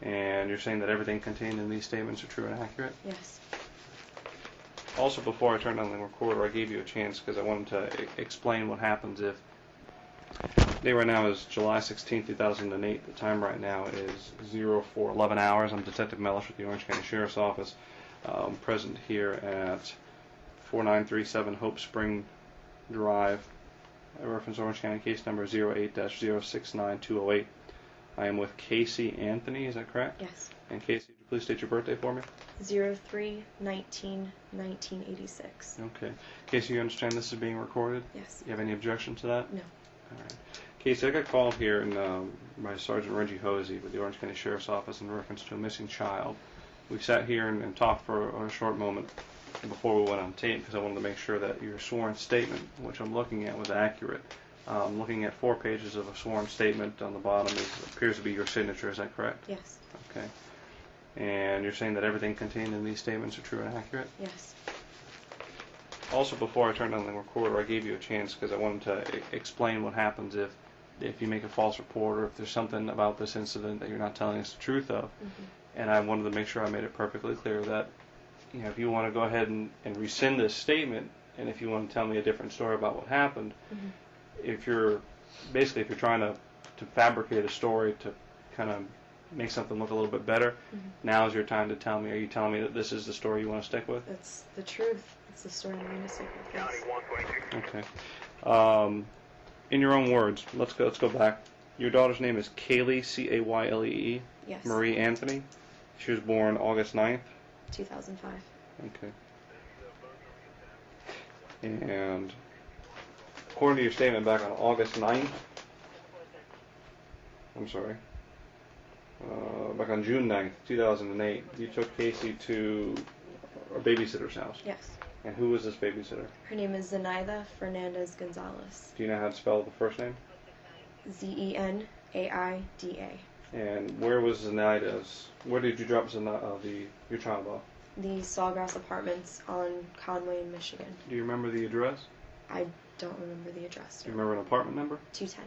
And you're saying that everything contained in these statements are true and accurate? Yes. Also, before I turned on the recorder, I gave you a chance because I wanted to explain what happens if... The day right now is July 16, 2008. The time right now is 04:11 hours. I'm Detective Mellish with the Orange County Sheriff's Office. Present here at 4937 Hope Spring Drive. I reference Orange County case number 08-069208. I am with Casey Anthony, is that correct? Yes. And Casey, would you please state your birthday for me? 03/19/1986. Okay. Casey, you understand this is being recorded? Yes. You have any objection to that? No. All right. Casey, I got called here by Sergeant Reggie Hosey with the Orange County Sheriff's Office in reference to a missing child. We sat here and talked for a short moment before we went on tape because I wanted to make sure that your sworn statement, which I'm looking at, was accurate. Looking at 4 pages of a sworn statement on the bottom, appears to be your signature. Is that correct? Yes. Okay. And you're saying that everything contained in these statements are true and accurate? Yes. Also, before I turned on the recorder, I gave you a chance because I wanted to explain what happens if you make a false report or if there's something about this incident that you're not telling us the truth of. Mm-hmm. And I wanted to make sure I made it perfectly clear that, if you want to go ahead and rescind this statement, and if you want to tell me a different story about what happened, mm-hmm. if you're trying to fabricate a story to kind of make something look a little bit better, mm-hmm. now is your time to tell me. Are you telling me that this is the story you want to stick with? That's the truth. It's the story I'm going to stick with. Yes. Okay. In your own words, let's go back. Your daughter's name is Kaylee, Caylee. Yes. Marie Anthony. She was born August 9th. 2005. Okay. And according to your statement back on August 9th, back on June 9th, 2008, you took Casey to a babysitter's house. Yes. And who was this babysitter? Her name is Zenaida Fernandez Gonzalez. Do you know how to spell the first name? Zenaida. And where was Zenaida's? Where did you drop your child off? The Sawgrass Apartments on Conway in Michigan. Do you remember the address? I don't remember the address. Do you remember an apartment number? 210.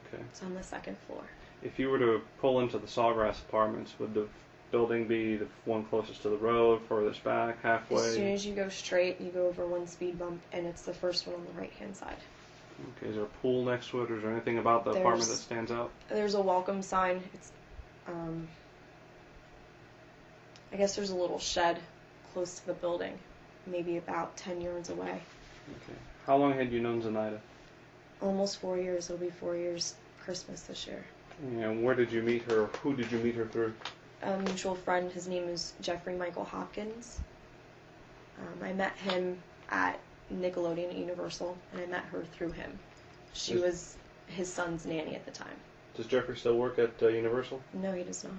Okay. It's on the 2nd floor. If you were to pull into the Sawgrass Apartments, would the building be the one closest to the road, furthest back, halfway? As soon as you go straight, you go over one speed bump, and it's the first one on the right-hand side. Okay. Is there a pool next to it, or is there anything about the apartment that stands out? There's a welcome sign. It's, I guess there's a little shed close to the building, maybe about 10 yards away. Okay. How long had you known Zenaida? Almost 4 years. It'll be 4 years Christmas this year. And where did you meet her? Who did you meet her through? A mutual friend. His name is Jeffrey Michael Hopkins. I met him at Nickelodeon at Universal, and I met her through him. She was his son's nanny at the time. Does Jeffrey still work at Universal? No, he does not.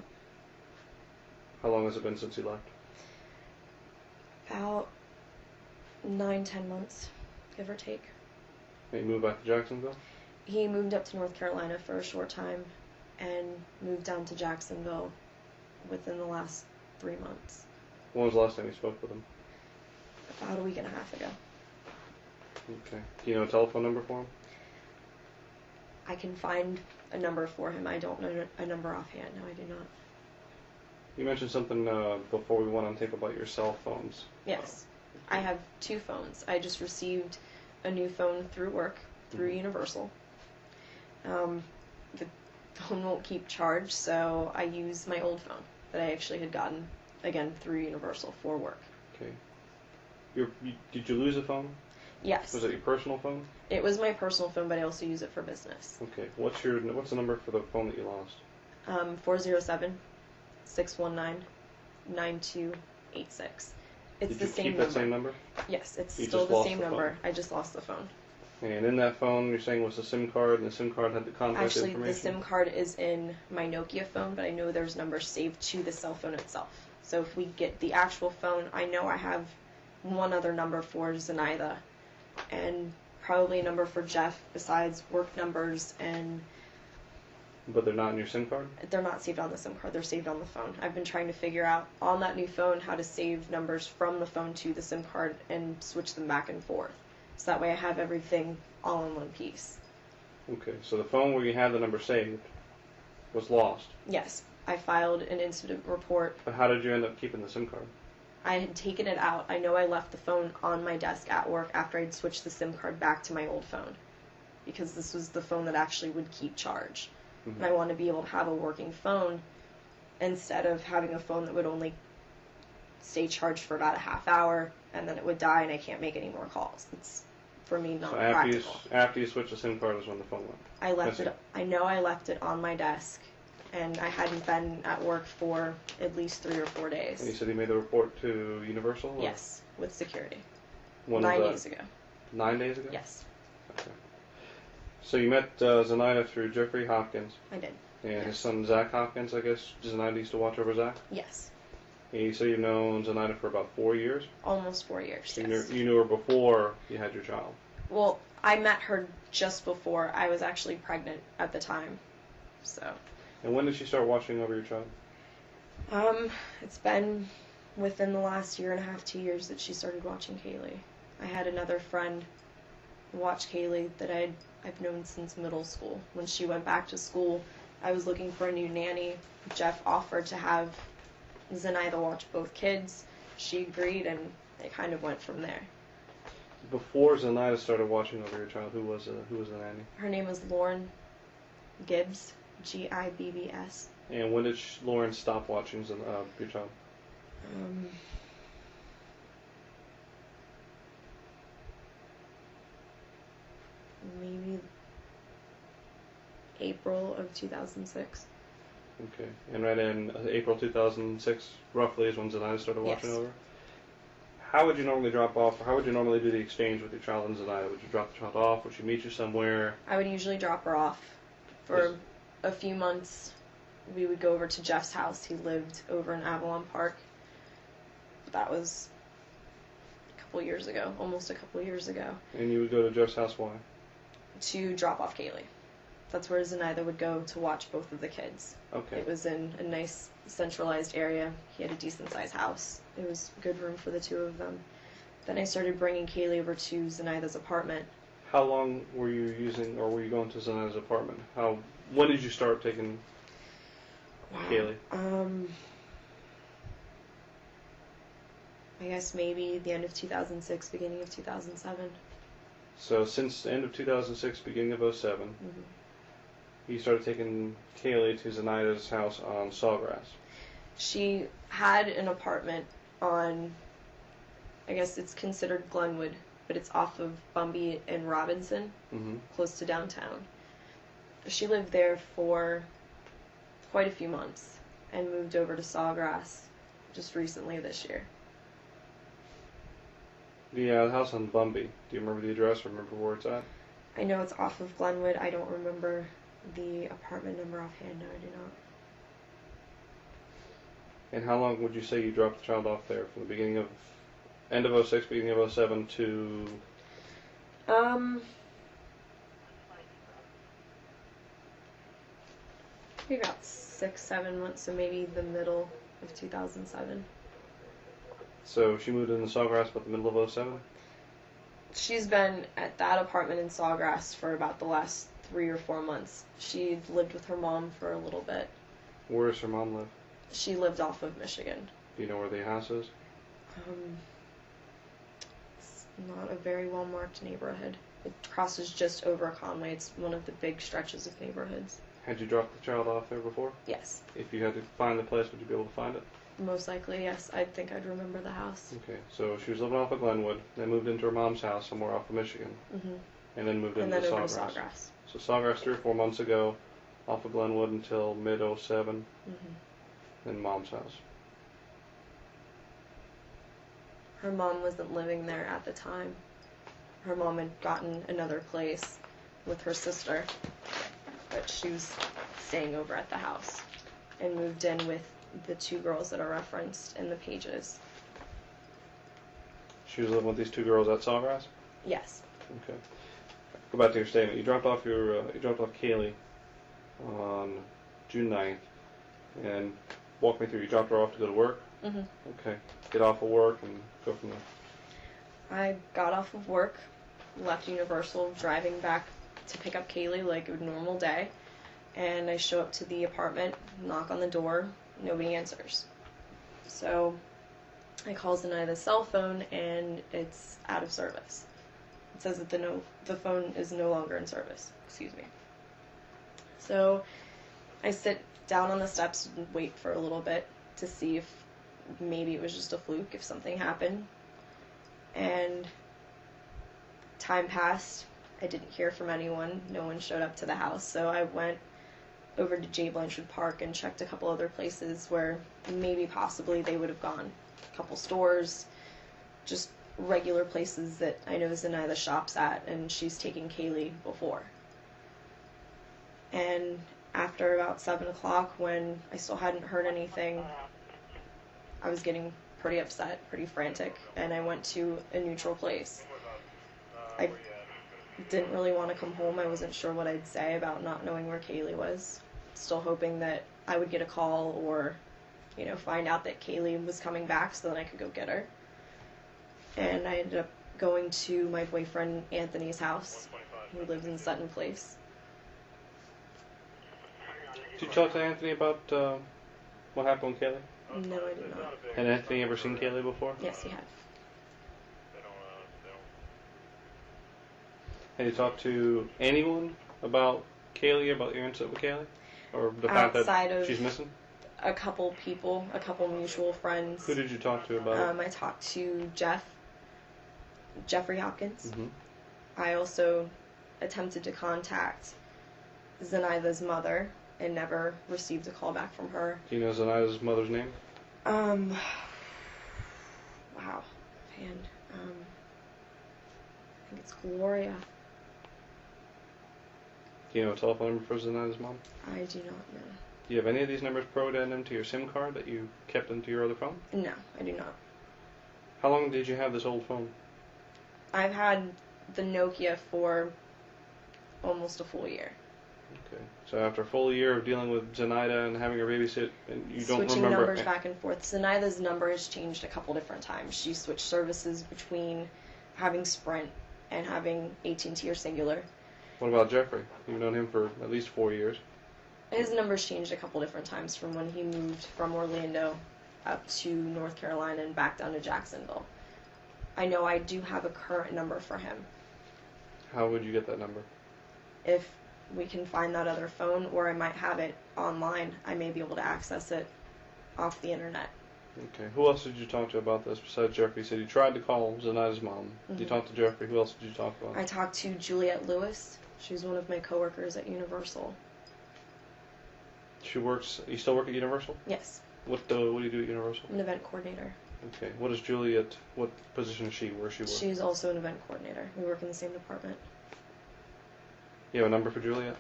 How long has it been since he left? About 9-10 months, give or take. Did he move back to Jacksonville? He moved up to North Carolina for a short time and moved down to Jacksonville within the last 3 months. When was the last time you spoke with him? About a week and a half ago. Okay. Do you know a telephone number for him? I can find a number for him. I don't know a number offhand. No, I do not. You mentioned something before we went on tape about your cell phones. Yes. I have 2 phones. I just received a new phone through work, through Universal. The phone won't keep charged, so I use my old phone that I actually had gotten, again, through Universal for work. Okay. Did you lose a phone? Yes. Was it your personal phone? It was my personal phone, but I also use it for business. Okay. What's the number for the phone that you lost? 407-619-9286. It's the same number. Keep that same number? Yes, it's still the same number. Phone. I just lost the phone. And in that phone, you're saying was the SIM card, and the SIM card had the contact information? Actually, the SIM card is in my Nokia phone, but I know there's numbers saved to the cell phone itself. So if we get the actual phone, I know I have one other number for Zenaida, and probably a number for Jeff besides work numbers, and... But they're not in your SIM card? They're not saved on the SIM card. They're saved on the phone. I've been trying to figure out on that new phone how to save numbers from the phone to the SIM card and switch them back and forth. So that way I have everything all in one piece. Okay, so the phone where you had the number saved was lost? Yes. I filed an incident report. But how did you end up keeping the SIM card? I had taken it out. I know I left the phone on my desk at work after I'd switched the SIM card back to my old phone, because this was the phone that actually would keep charge. Mm-hmm. And I wanted to be able to have a working phone instead of having a phone that would only stay charged for about a half hour and then it would die and I can't make any more calls. It's, for me, not practical. After you switched the SIM card is when the phone went? I left it. I know I left it on my desk, and I hadn't been at work for at least 3 or 4 days. And you said you made the report to Universal? Or? Yes, with security. When 9 was that? days ago. 9 days ago? Yes. Okay. So you met Zenaida through Jeffrey Hopkins. I did. And yes. his son Zach Hopkins, I guess. Zenaida used to watch over Zach? Yes. And you say you've known Zenaida for about 4 years? Almost 4 years, So yes. you knew her before you had your child? Well, I met her just before. I was actually pregnant at the time. So. And when did she start watching over your child? It's been within the last 1.5 to 2 years that she started watching Kaylee. I had another friend watch Kaylee that I've known since middle school. When she went back to school, I was looking for a new nanny. Jeff offered to have Zenaida watch both kids. She agreed, and it kind of went from there. Before Zenaida started watching over your child, who was the nanny? Her name was Lauren Gibbs, Gibbs. And when did Lauren stop watching your child? Maybe April of 2006. Okay. And right in April 2006, roughly, is when Zenaida started watching Yes. over? How would you normally drop off, or how would you normally do the exchange with your child and Zenaida? Would you drop the child off? Would she meet you somewhere? I would usually drop her off for a few months. We would go over to Jeff's house. He lived over in Avalon Park. That was almost a couple years ago. And you would go to Jeff's house, why? To drop off Kaylee. That's where Zenaida would go to watch both of the kids. Okay. It was in a nice centralized area. He had a decent sized house. It was good room for the two of them. Then I started bringing Kaylee over to Zenaida's apartment. How long were you going to Zenaida's apartment? When did you start taking Kaylee? I guess maybe the end of 2006, beginning of 2007. So since the end of 2006, beginning of 2007, you started taking Kaylee to Zenaida's house on Sawgrass. She had an apartment on, I guess it's considered Glenwood, but it's off of Bumby and Robinson, close to downtown. She lived there for quite a few months and moved over to Sawgrass just recently this year. The house on Bumby, do you remember the address or remember where it's at? I know it's off of Glenwood. I don't remember the apartment number offhand. No, I do not. And how long would you say you dropped the child off there? From the end of 06, beginning of 07 to... Maybe about 6-7 months, so maybe the middle of 2007. So she moved into Sawgrass about the middle of 07? She's been at that apartment in Sawgrass for about the last 3 or 4 months. She lived with her mom for a little bit. Where does her mom live? She lived off of Michigan. Do you know where the house is? It's not a very well marked neighborhood. It crosses just over Conway. It's one of the big stretches of neighborhoods. Had you dropped the child off there before? Yes. If you had to find the place, would you be able to find it? Most likely, yes. I think I'd remember the house. Okay, so she was living off of Glenwood, then moved into her mom's house somewhere off of Michigan, and then moved into Sawgrass. So Sawgrass 3 or 4 months ago, off of Glenwood until mid-07, then mom's house. Her mom wasn't living there at the time. Her mom had gotten another place with her sister, but she was staying over at the house and moved in with the 2 girls that are referenced in the pages. She was living with these 2 girls at Sawgrass? Yes. Okay. Go back to your statement. You dropped off Kaylee on June 9th, and walk me through. You dropped her off to go to work? Okay. Get off of work and go from there. I got off of work, left Universal, driving back to pick up Kaylee like a normal day. and I show up to the apartment, knock on the door, nobody answers. So I call Zenaida's cell phone, and it's out of service. It says that the phone is no longer in service. Excuse me. So I sit down on the steps and wait for a little bit to see if maybe it was just a fluke, if something happened. And time passed. I didn't hear from anyone. No one showed up to the house. So I went over to J. Blanchard Park and checked a couple other places where maybe possibly they would have gone. A couple stores, just regular places that I know Zenaida shops at, and she's taken Kaylee before. And after about 7 o'clock, when I still hadn't heard anything, I was getting pretty upset, pretty frantic, and I went to a neutral place. I didn't really want to come home. I wasn't sure what I'd say about not knowing where Kaylee was. Still hoping that I would get a call or, find out that Kaylee was coming back so that I could go get her. And I ended up going to my boyfriend Anthony's house, who lives in Sutton Place. Did you talk to Anthony about what happened with Kaylee? No, I did not. Had Anthony ever seen Kaylee before? Yes, he had. Had you talked to anyone about Kaylee, about your incident with Kaylee? Or the fact Outside that of she's missing? A couple people, a couple mutual friends. Who did you talk to about it? I talked to Jeffrey Hopkins. Mm-hmm. I also attempted to contact Zenaida's mother and never received a call back from her. Do you know Zenaida's mother's name? Wow. And, I think it's Gloria. Do you know a telephone number for Zenaida's mom? I do not know. Do you have any of these numbers programmed into your SIM card that you kept into your other phone? No, I do not. How long did you have this old phone? I've had the Nokia for almost a full year. Okay. So after a full year of dealing with Zenaida and having her babysit, and you don't Switching remember... numbers back and forth. Zenaida's number has changed a couple different times. She switched services between having Sprint and having AT&T or Singular. What about Jeffrey? You've known him for at least 4 years. His number's changed a couple different times from when he moved from Orlando up to North Carolina and back down to Jacksonville. I know I do have a current number for him. How would you get that number? If we can find that other phone, or I might have it online, I may be able to access it off the internet. Okay. Who else did you talk to about this besides Jeffrey? You said you tried to call Zenaida's mom. Mm-hmm. You talked to Jeffrey. Who else did you talk about? I talked to Juliette Lewis. She's one of my coworkers at Universal. She works... You still work at Universal? Yes. What do you do at Universal? I'm an event coordinator. Okay. What is Juliet? What position is she? Where does she work? She's also an event coordinator. We work in the same department. You have a number for Juliet?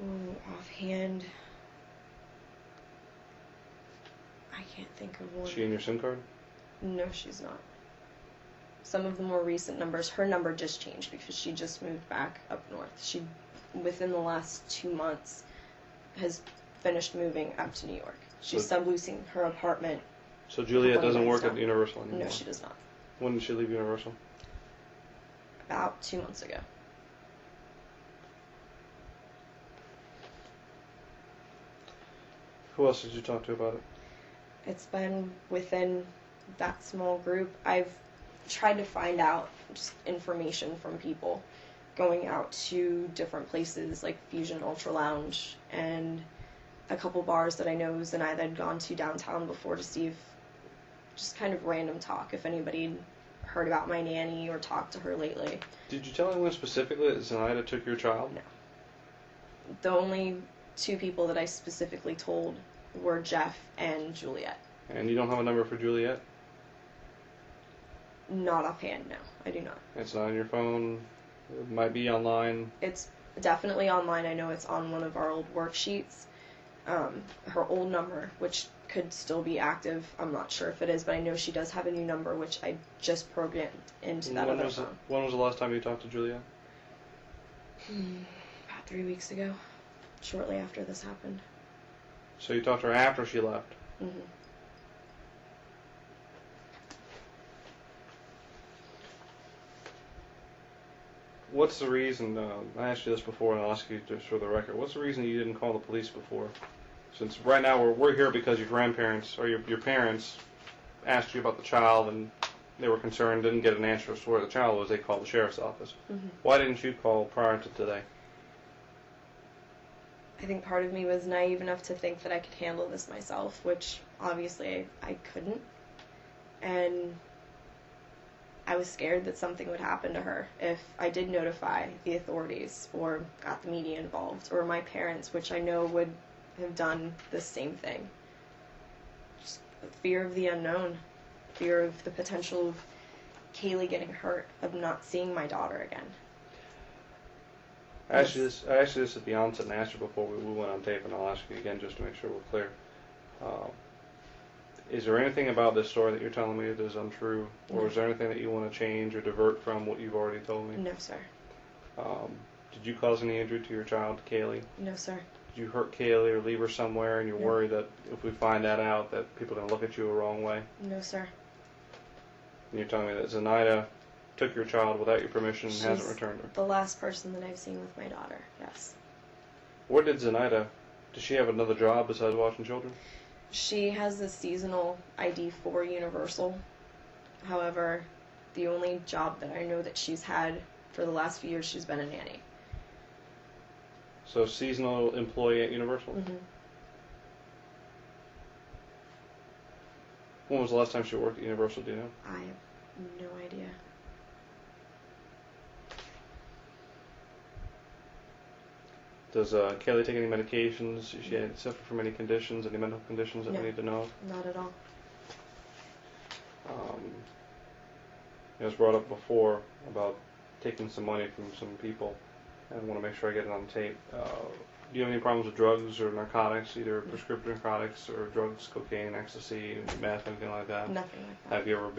Ooh, offhand, I can't think of one. Is she in your SIM card? No, she's not. Some of the more recent numbers, her number just changed because she just moved back up north. She, within the last 2 months, has finished moving up to New York. She's subleasing her apartment. So Juliet doesn't work down. at Universal anymore? No, she does not. When did she leave Universal? About 2 months ago. Who else did you talk to about it? It's been within that small group. I've tried to find out just information from people, going out to different places like Fusion Ultra Lounge and a couple bars that I know Zenaida had gone to downtown before to see if, just kind of random talk, if anybody heard about my nanny or talked to her lately. Did you tell anyone specifically that Zenaida took your child? No. The only 2 people that I specifically told were Jeff and Juliet. And you don't have a number for Juliet? Not offhand, no. I do not. It's not on your phone? It might be online? It's definitely online. I know it's on one of our old worksheets. Her old number, which could still be active. I'm not sure if it is, but I know she does have a new number, which I just programmed into that other phone. When was the last time you talked to Juliet? About 3 weeks ago, shortly after this happened. So you talked to her after she left? Mm-hmm. What's the reason, I asked you this before and I'll ask you just for the record, what's the reason you didn't call the police before? Since right now we're here because your grandparents, or your parents, asked you about the child and they were concerned, didn't get an answer as to where the child was, they called the sheriff's office. Mm-hmm. Why didn't you call prior to today? I think part of me was naive enough to think that I could handle this myself, which obviously I couldn't. And I was scared that something would happen to her if I did notify the authorities or got the media involved or my parents, which I know would have done the same thing. Just fear of the unknown, fear of the potential of Kaylee getting hurt, of not seeing my daughter again. I asked you this at the onset and asked you before we went on tape, and I'll ask you again just to make sure we're clear. Is there anything about this story that you're telling me that is untrue, or No. is there anything that you want to change or divert from what you've already told me? No, sir. Did you cause any injury to your child, Kaylee? No, sir. Did you hurt Kaylee or leave her somewhere, and you're No. worried that if we find that out, that people are going to look at you the wrong way? No, sir. And you're telling me that Zenaida took your child without your permission and hasn't returned her? The last person that I've seen with my daughter, yes. Where did Zenaida, does she have another job besides watching children? She has the seasonal ID for Universal. However, the only job that I know that she's had for the last few years, she's been a nanny. So seasonal employee at Universal? Mm-hmm. When was the last time she worked at Universal, do you know? I have no idea. Does Kaylee take any medications? Does she suffer from any conditions, any mental conditions that No. we need to know of? Not at all. It was brought up before about taking some money from some people, and I want to make sure I get it on tape. Do you have any problems with drugs or narcotics, either prescription narcotics or drugs, cocaine, ecstasy, meth, anything like that? Nothing like that. Have you ever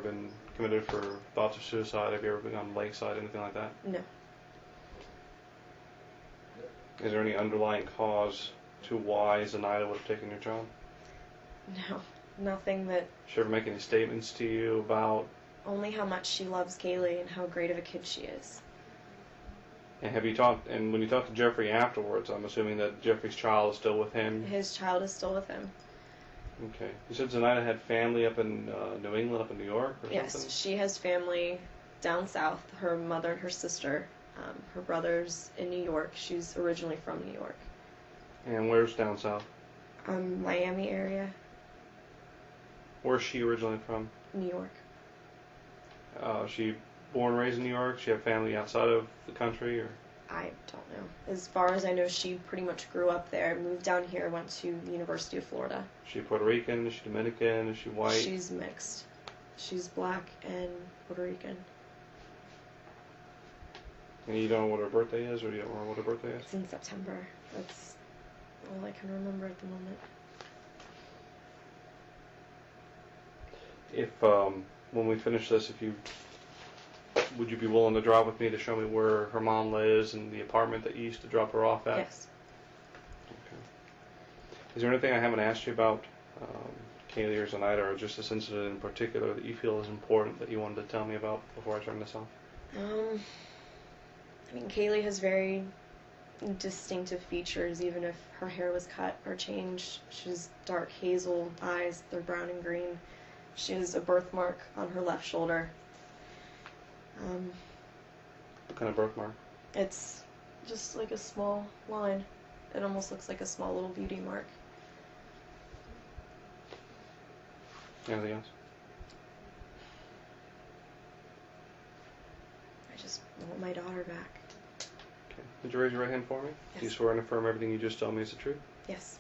been committed for thoughts of suicide? Have you ever been on the lakeside, anything like that? No. Is there any underlying cause to why Zenaida would have taken your child? No. Nothing that... Did she ever make any statements to you about... Only how much she loves Kaylee and how great of a kid she is. And have you talked, and when you talked to Jeffrey afterwards, I'm assuming that Jeffrey's child is still with him? His child is still with him. Okay. You said Zenaida had family up in New England, up in New York or Yes, something? she has family down south. Her mother and her sister. Her brother's in New York. She's originally from New York. And where's down south? Miami area. Where's she originally from? New York. She born and raised in New York? She have family outside of the country, or? I don't know. As far as I know, she pretty much grew up there, moved down here, went to the University of Florida. Is she Puerto Rican? Is she Dominican? Is she white? She's mixed. She's black and Puerto Rican. And you don't know what her birthday is, or you don't remember what her birthday is? It's in September. That's all I can remember at the moment. If, when we finish this, would you be willing to drive with me to show me where her mom lives and the apartment that you used to drop her off at? Yes. Okay. Is there anything I haven't asked you about, Kaylee or Zenaida, or just this incident in particular that you feel is important that you wanted to tell me about before I turn this off? I mean, Kaylee has very distinctive features, even if her hair was cut or changed. She's dark hazel eyes, they're brown and green. She has a birthmark on her left shoulder. What kind of birthmark? It's just like a small line. It almost looks like a small little beauty mark. Anything else? I just want my daughter back. Okay. Would you raise your right hand for me? Yes. Do you swear and affirm everything you just told me is the truth? Yes.